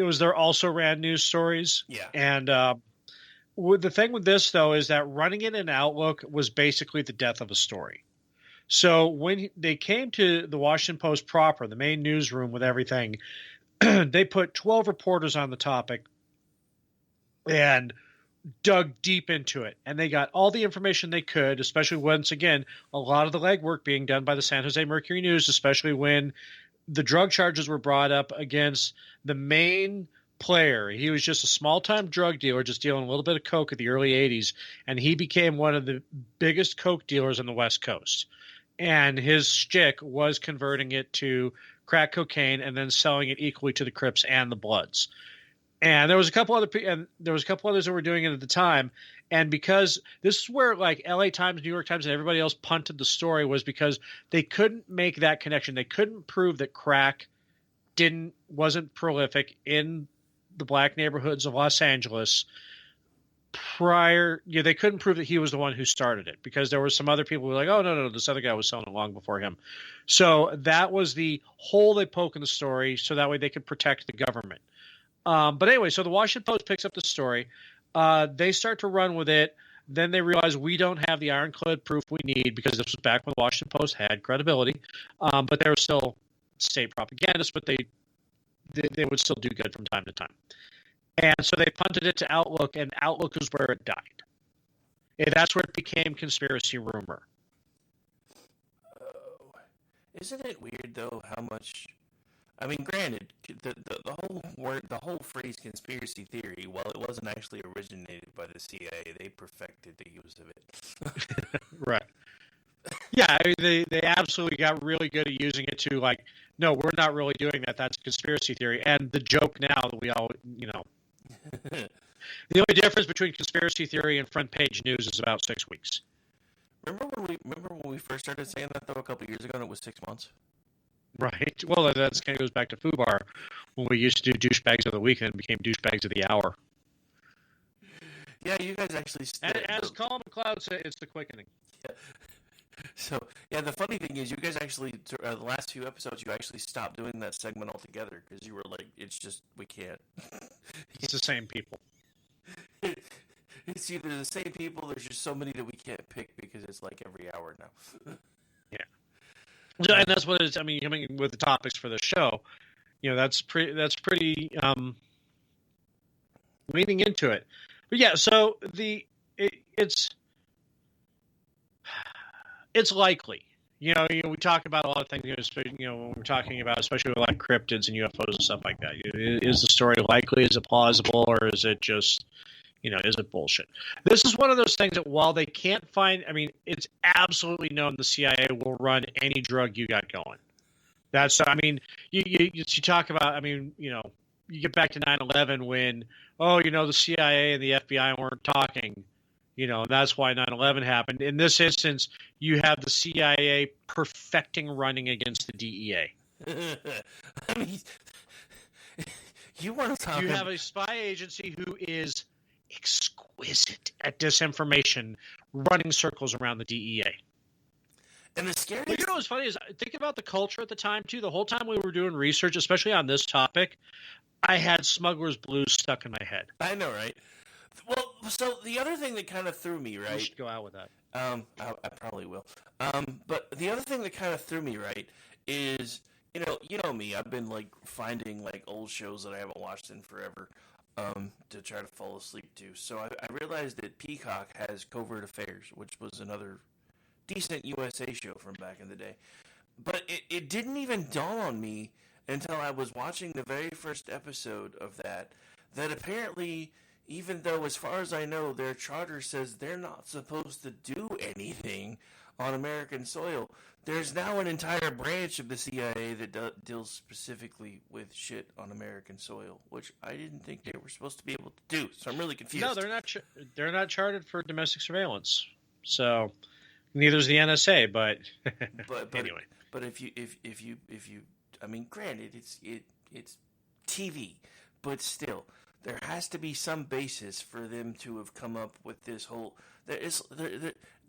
K: was their also ran news stories.
H: Yeah.
K: And the thing with this though is that running it in Outlook was basically the death of a story. So when they came to the Washington Post proper, the main newsroom with everything, they put 12 reporters on the topic and dug deep into it. And they got all the information they could, especially once again, a lot of the legwork being done by the San Jose Mercury News, especially when the drug charges were brought up against the main player. He was just a small-time drug dealer, just dealing a little bit of coke in the early 80s, and he became one of the biggest coke dealers on the West Coast. And his shtick was converting it to crack cocaine and then selling it equally to the Crips and the Bloods. And there was a couple others that were doing it at the time. And because this is where like LA Times, New York Times, and everybody else punted the story, was because they couldn't make that connection. They couldn't prove that crack wasn't prolific in the black neighborhoods of Los Angeles prior. They couldn't prove that he was the one who started it, because there were some other people who were like, oh, no, this other guy was selling it long before him. So that was the hole they poke in the story, so that way they could protect the government. But anyway, so the Washington Post picks up the story. They start to run with it. Then they realize we don't have the ironclad proof we need, because this was back when the Washington Post had credibility. But they were still state propagandists, but they would still do good from time to time. And so they punted it to Outlook, and Outlook is where it died. And that's where it became conspiracy rumor.
H: Isn't it weird though how much? I mean, granted, the whole phrase conspiracy theory, while it wasn't actually originated by the CIA, they perfected the use of it.
K: Right. Yeah, I mean, they absolutely got really good at using it to, like, no, we're not really doing that. That's conspiracy theory. And the joke now that we all, the only difference between conspiracy theory and front page news is about 6 weeks.
H: Remember when we first started saying that though a couple years ago, and it was 6 months.
K: Right. Well, that kind of goes back to FUBAR, when we used to do douchebags of the week, and it became douchebags of the hour.
H: Yeah, you guys actually.
K: As Colin McLeod said, it's the quickening.
H: Yeah. So yeah, the funny thing is, you guys actually the last few episodes, you actually stopped doing that segment altogether, because you were like, it's just we can't.
K: It's the same people.
H: It's either the same people. There's just so many that we can't pick, because it's like every hour now.
K: Yeah. And that's what it's. I mean, coming with the topics for the show, that's pretty leaning into it. But yeah, so it's likely. We talk about a lot of things. When we're talking about, especially with like cryptids and UFOs and stuff like that. Is the story likely? Is it plausible, or is it just, is it bullshit? This is one of those things that while they can't find, I mean, it's absolutely known the CIA will run any drug you got going. That's, I mean, you talk about, I mean, you get back to 9/11 when, the CIA and the FBI weren't talking, that's why 9/11 happened. In this instance, you have the CIA perfecting running against the DEA.
H: I mean, you want to talk.
K: You have a spy agency who is exquisite at disinformation, running circles around the DEA.
H: And the scariest...
K: Well, you know what's funny is, think about the culture at the time, too. The whole time we were doing research, especially on this topic, I had Smuggler's Blues stuck in my head.
H: I know, right? Well, so the other thing that kind of threw me, right?
K: You should go out with that.
H: I probably will. But the other thing that kind of threw me, right, is, you know me, I've been, like, finding, like, old shows that I haven't watched in forever, to try to fall asleep to. So I realized that Peacock has Covert Affairs, which was another decent USA show from back in the day. But it didn't even dawn on me until I was watching the very first episode of that apparently, even though, as far as I know, their charter says they're not supposed to do anything on American soil, there's now an entire branch of the CIA that deals specifically with shit on American soil, which I didn't think they were supposed to be able to do. So I'm really confused.
K: No, they're not chartered for domestic surveillance. So neither is the NSA, but anyway.
H: But if you, I mean, granted, it's TV, but still, there has to be some basis for them to have come up with this whole.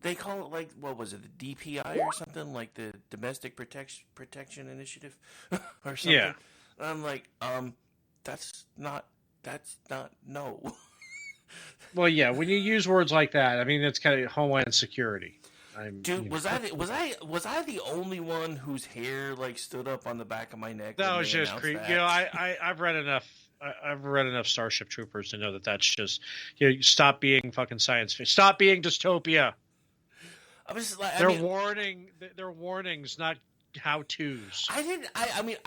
H: They call it, like, what was it, the DPI or something, like the Domestic Protection Initiative, or something.
K: Yeah.
H: And I'm like, that's not no.
K: Well, yeah, when you use words like that, I mean, it's kind of Homeland Security.
H: Dude, was I the only one whose hair, like, stood up on the back of my neck?
K: That was just creepy. You know, I've read enough. I've read enough Starship Troopers to know that that's just, you know, stop being fucking science fiction. Stop being dystopia. They're warnings, not how-tos.
H: I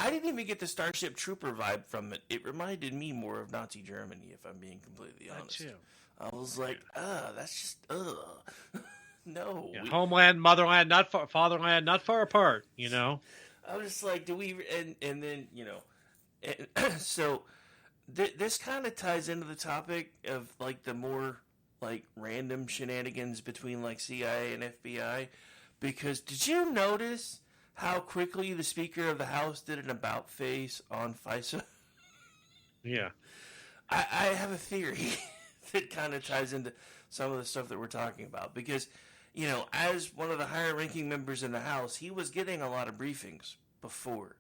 H: didn't even get the Starship Trooper vibe from it. It reminded me more of Nazi Germany, if I'm being completely honest.
K: That too.
H: I was like, that's just, no.
K: Yeah, homeland, motherland, not far, fatherland, not far apart, you know?
H: I was just like, and then, you know, so this kind of ties into the topic of, like, the more, like, random shenanigans between, like, CIA and FBI, because did you notice how quickly the Speaker of the House did an about face on FISA?
K: Yeah.
H: I have a theory that kind of ties into some of the stuff that we're talking about, because, you know, as one of the higher ranking members in the House, he was getting a lot of briefings before,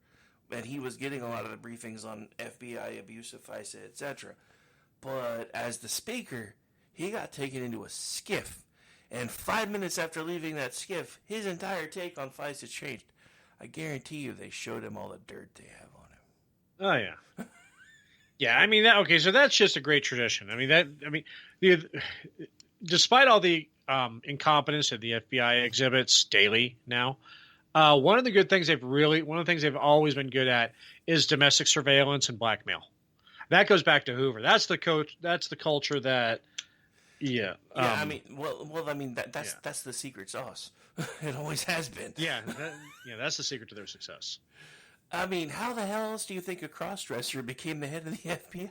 H: and he was getting a lot of the briefings on FBI abuse of FISA, etc. But as the Speaker, he got taken into a skiff, and 5 minutes after leaving that skiff, his entire take on FISA changed. I guarantee you they showed him all the dirt they have on him.
K: Oh, yeah. Yeah, I mean, so that's just a great tradition. I mean, despite all the incompetence that the FBI exhibits daily now, one of the things they've always been good at is domestic surveillance and blackmail. That goes back to Hoover. That's the culture that, yeah.
H: I mean, that's the secret sauce. It always has been.
K: Yeah, that's the secret to their success.
H: I mean, how the hell else do you think a crossdresser became the head of the FBI?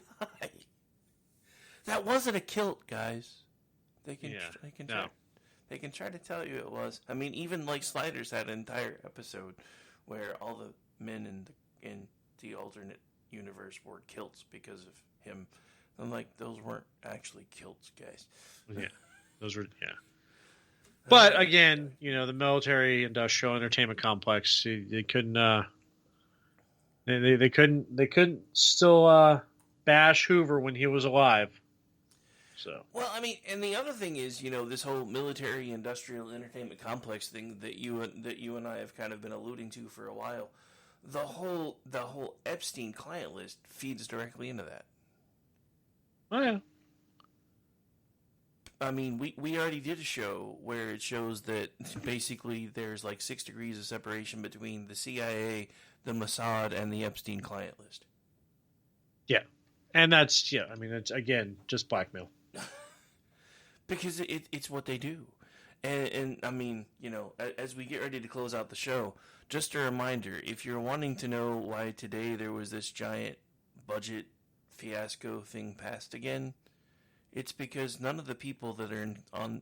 H: That wasn't a kilt, guys. They can try to tell you it was. I mean, even, like, Sliders had an entire episode where all the men in the alternate universe wore kilts because of him. I'm like, those weren't actually kilts, guys.
K: Yeah, those were, yeah. But again, you know, the military industrial entertainment complex, they couldn't. They couldn't still bash Hoover when he was alive. So. Well,
H: I mean, and the other thing is, you know, this whole military industrial entertainment complex thing that you and I have kind of been alluding to for a while. The whole Epstein client list feeds directly into that.
K: Oh yeah.
H: I mean, we already did a show where it shows that basically there's like 6 degrees of separation between the CIA, the Mossad, and the Epstein client list.
K: Yeah. And that's, I mean, it's, again, just blackmail.
H: Because it's what they do. And I mean, you know, as we get ready to close out the show, just a reminder, if you're wanting to know why today there was this giant budget fiasco thing passed again, it's because none of the people that are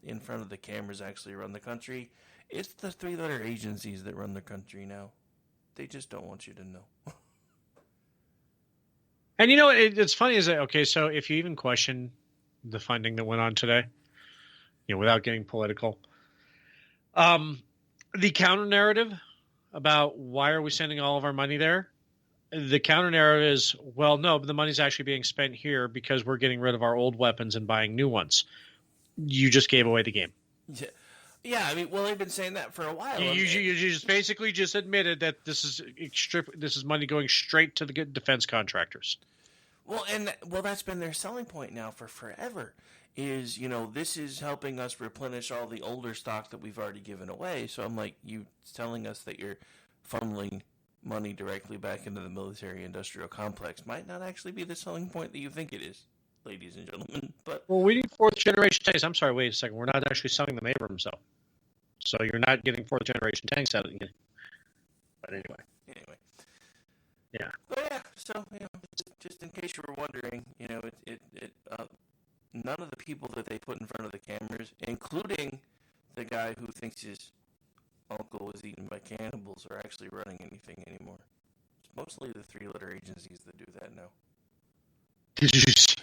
H: in front of the cameras actually run the country. It's the 3-letter agencies that run the country now. They just don't want you to know.
K: And you know, it's funny is that, okay, so if you even question the funding that went on today, without getting political. The counter narrative about why are we sending all of our money there? The counter narrative is, well, no, but the money's actually being spent here because we're getting rid of our old weapons and buying new ones. You just gave away the game.
H: Yeah, I mean, well, they've been saying that for a while.
K: You just basically just admitted that this is money going straight to the defense contractors.
H: Well, that's been their selling point now for forever. Is, this is helping us replenish all the older stock that we've already given away. So I'm like, you telling us that you're funneling money directly back into the military-industrial complex might not actually be the selling point that you think it is, ladies and gentlemen. But
K: well, we need fourth-generation tanks. I'm sorry, wait a second. We're not actually selling them Abrams, though. So you're not getting fourth-generation tanks out of it. But anyway. Yeah.
H: But yeah, so, just in case you were wondering, none of the people that they put in front of the cameras, including the guy who thinks his uncle was eaten by cannibals, are actually running anything anymore. It's mostly the three-letter agencies that do that now.
K: Did you see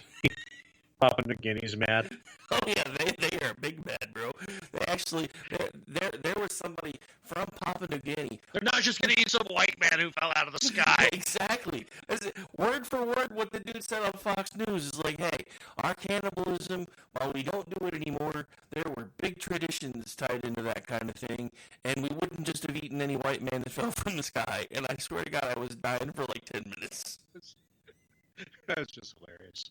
K: Papua New Guinea's mad?
H: Oh yeah, they are big mad, bro. They actually there was somebody from Papua New Guinea.
K: They're not just going to eat some white man who fell out of the sky.
H: Exactly. Word for word, what the dude said on Fox News is like, hey, our cannibalism, while we don't do it anymore, there were big traditions tied into that kind of thing, and we wouldn't just have eaten any white man that fell from the sky. And I swear to God, I was dying for like 10 minutes.
K: That's just hilarious.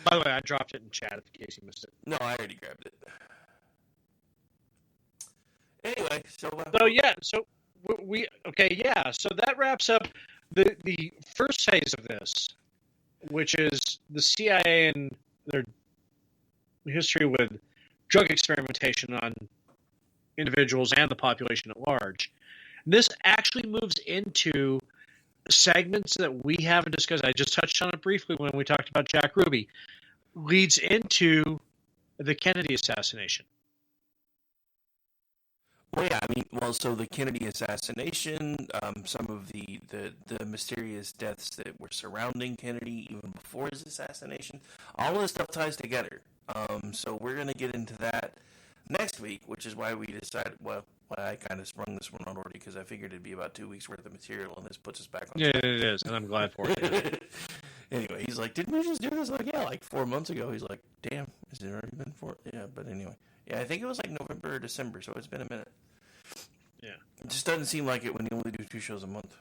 K: By the way, I dropped it in chat in case you missed it.
H: No, I already grabbed it. Anyway, so so that
K: wraps up the first phase of this, which is the CIA and their history with drug experimentation on individuals and the population at large. This actually moves into segments that we haven't discussed. I just touched on it briefly when we talked about Jack Ruby. Leads into the Kennedy assassination.
H: Well, yeah, so the Kennedy assassination, some of the mysterious deaths that were surrounding Kennedy even before his assassination, all of this stuff ties together. So we're going to get into that next week, which is why we decided, why I kind of sprung this one on already, because I figured it'd be about 2 weeks worth of material, and this puts us back on track.
K: Yeah, it is, and I'm glad for it.
H: Anyway, he's like, didn't we just do this? Like, yeah, like 4 months ago. He's like, damn, has it already been 4? Yeah, but anyway. Yeah, I think it was like November or December, so it's been a minute.
K: Yeah.
H: It just doesn't seem like it when you only do 2 shows a month.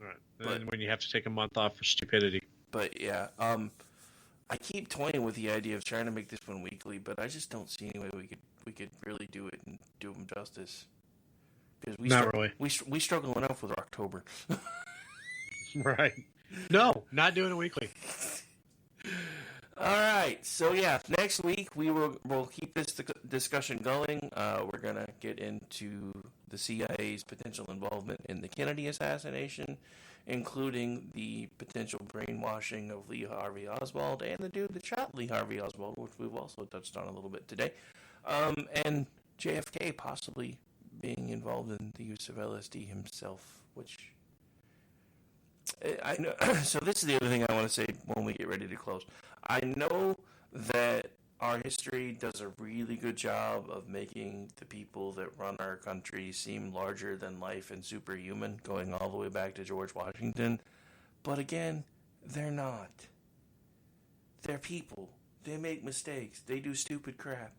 K: Right. And when you have to take a month off for stupidity.
H: But yeah, I keep toying with the idea of trying to make this one weekly, but I just don't see any way we could really do it and do them justice. Because we struggle enough with October.
K: Right. No, not doing it weekly.
H: All right. So yeah, next week we'll keep this discussion going. We're gonna get into the CIA's potential involvement in the Kennedy assassination, including the potential brainwashing of Lee Harvey Oswald and the dude that shot Lee Harvey Oswald, which we've also touched on a little bit today, and JFK possibly being involved in the use of LSD himself, which I know. So this is the other thing I want to say when we get ready to close. I know that our history does a really good job of making the people that run our country seem larger than life and superhuman, going all the way back to George Washington. But again, they're not. They're people. They make mistakes. They do stupid crap.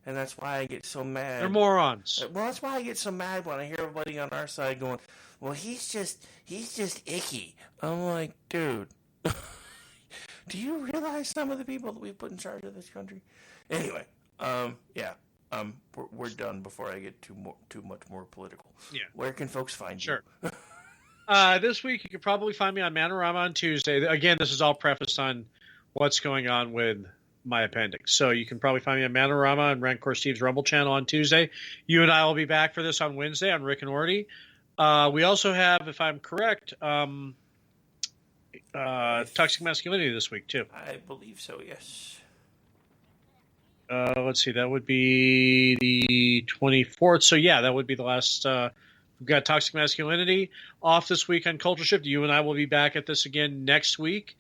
H: And that's why I get so mad.
K: They're morons.
H: Well, that's why I get so mad when I hear everybody on our side going, well, he's just icky. I'm like, dude, do you realize some of the people that we put in charge of this country? Anyway, we're done before I get too much more political.
K: Yeah.
H: Where can folks find
K: you?
H: Sure.
K: This week you can probably find me on Manorama on Tuesday. Again, this is all prefaced on what's going on with my appendix. So you can probably find me on Manorama and Rancor Steve's Rumble channel on Tuesday. You and I will be back for this on Wednesday on Rick and Orty. We also have, if I'm correct, Toxic Masculinity this week, too.
H: I believe so, yes.
K: Let's see, that would be the 24th. So, yeah, that would be the last. We've got Toxic Masculinity off this week on Culture Shift. You and I will be back at this again next week.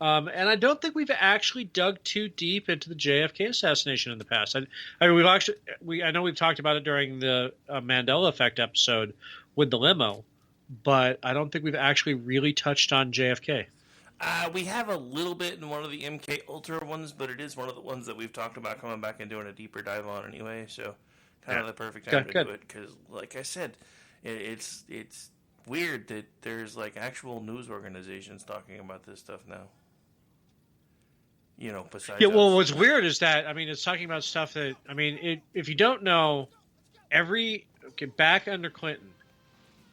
K: And I don't think we've actually dug too deep into the JFK assassination in the past. I mean, I know we've talked about it during the Mandela Effect episode with the limo, but I don't think we've actually really touched on JFK.
H: We have a little bit in one of the MK Ultra ones, but it is one of the ones that we've talked about coming back and doing a deeper dive on anyway. So, kind of the perfect time to do it because, like I said, it's weird that there's like actual news organizations talking about this stuff now. You know, besides
K: well, what's weird is that, I mean, it's talking about stuff that, I mean, if you don't know, back under Clinton,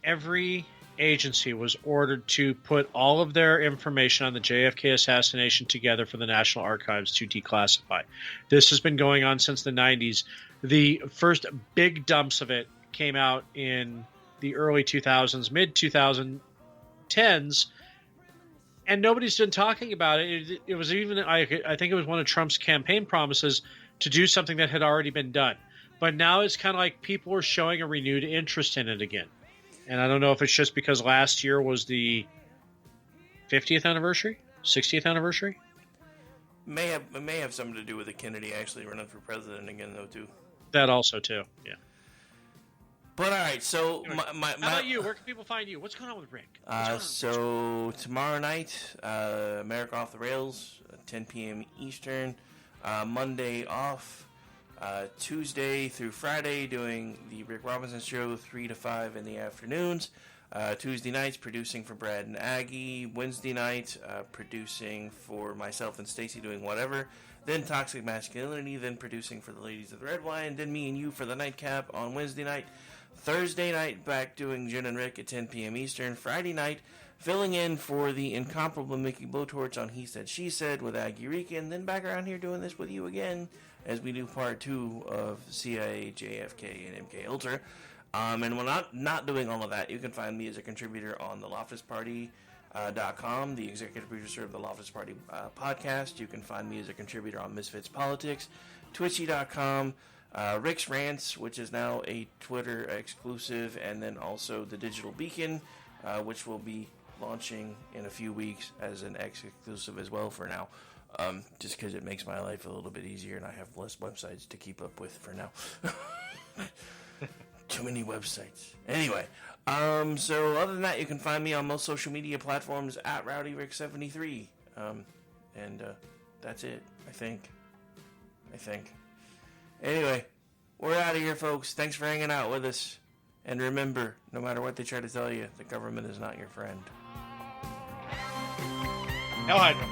K: every agency was ordered to put all of their information on the JFK assassination together for the National Archives to declassify. This has been going on since the 90s. The first big dumps of it came out in the early 2000s, mid 2010s, and nobody's been talking about it. It was even, I think it was one of Trump's campaign promises to do something that had already been done. But now it's kind of like people are showing a renewed interest in it again. And I don't know if it's just because last year was the 50th anniversary, 60th anniversary.
H: May have something to do with the Kennedy actually running for president again, though, too.
K: That also, too, yeah.
H: But all right, so
K: anyway, how about you? Where can people find you? What's going on with Rick?
H: So tomorrow night, America Off the Rails, 10 p.m. Eastern. Monday off. Tuesday through Friday doing the Rick Robinson Show 3 to 5 in the afternoons. Tuesday nights producing for Brad and Aggie. Wednesday night producing for myself and Stacy doing whatever. Then Toxic Masculinity. Then producing for the Ladies of the Red Wine. Then me and you for the Nightcap on Wednesday night. Thursday night back doing Jen and Rick at 10 p.m. Eastern. Friday night filling in for the incomparable Mickey Blowtorch on He Said, She Said with Aggie Rican. Then back around here doing this with you again as we do part 2 of CIA, JFK, and MK Ultra. And we're not doing all of that. You can find me as a contributor on theloftusparty.com, the executive producer of the Loftus Party podcast. You can find me as a contributor on Misfits Politics, twitchy.com, Rick's Rants, which is now a Twitter exclusive, and then also the Digital Beacon, which will be launching in a few weeks as an exclusive as well for now. Just because it makes my life a little bit easier and I have less websites to keep up with for now. Too many websites. Anyway, so other than that, you can find me on most social media platforms at RowdyRick73. And that's it, I think. Anyway, we're out of here, folks. Thanks for hanging out with us. And remember, no matter what they try to tell you, the government is not your friend.
K: Hell Hydra.